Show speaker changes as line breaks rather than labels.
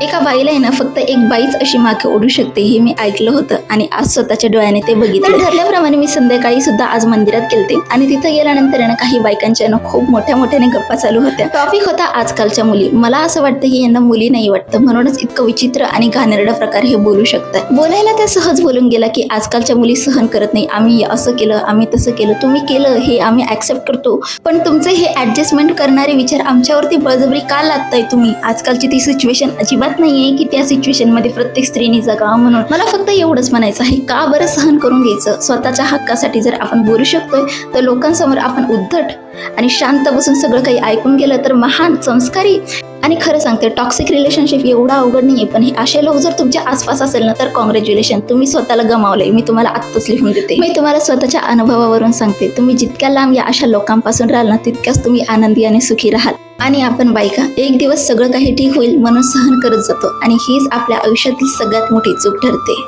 एका बाईला आहे ना फक्त एक बाईच अशी मागे ओढू शकते हे मी ऐकलं होतं आणि आज स्वतःच्या डोळ्याने ते बघितलं. ठरल्याप्रमाणे मी संध्याकाळी सुद्धा आज मंदिरात गेलते आणि तिथं गेल्यानंतर ना काही बायकांच्या ना खूप मोठ्या मोठ्याने गप्पा चालू होत्या. टॉपिक होता आजकालच्या मुली. मला असं वाटतं की यांना मुली नाही वाटतं म्हणूनच इतकं विचित्र आणि घाणेरडा प्रकार हे बोलू शकतात. बोलायला त्या सहज बोलून गेला की आजकालच्या मुली सहन करत नाही, आम्ही असं केलं आम्ही तसं केलं, तुम्ही केलं हे आम्ही ऍक्सेप्ट करतो, पण तुमचे हे ऍडजस्टमेंट करणारे विचार आमच्यावरती बळजबरी का लादताय तुम्ही. आजकालची ती सिच्युएशन अजिबात नाहीये की त्या सिच्युएशन मध्ये प्रत्येक स्त्रीने जगावं म्हणून. मला फक्त एवढंच म्हणायचं आहे, का बरं सहन करून घ्यायचं. स्वतःच्या हक्कासाठी जर आपण बोलू शकतोय तर लोकांसमोर आपण उद्धट आणि शांत बसून सगळं काही ऐकून गेलं तर महान संस्कारी. आणि खरं सांगते टॉक्सिक रिलेशनशिप एवढा अवघड नाहीये, पण हे असे लोक जर तुमच्या आसपास असेल ना तर कॉंग्रॅच्युलेशन, तुम्ही स्वतःला गमावलंय. मी तुम्हाला आत्ताच लिहून देते. मी तुम्हाला स्वतःच्या अनुभवावरून सांगते, तुम्ही जितक्या लांब या अशा लोकांपासून राहाल ना तितक्याच तुम्ही आनंदी आणि सुखी राहाल. आणि आपण बायका एक दिवस सगळं काही ठीक होईल म्हणून सहन करत जातो आणि हीच आपल्या आयुष्यातील सगळ्यात मोठी चूक ठरते.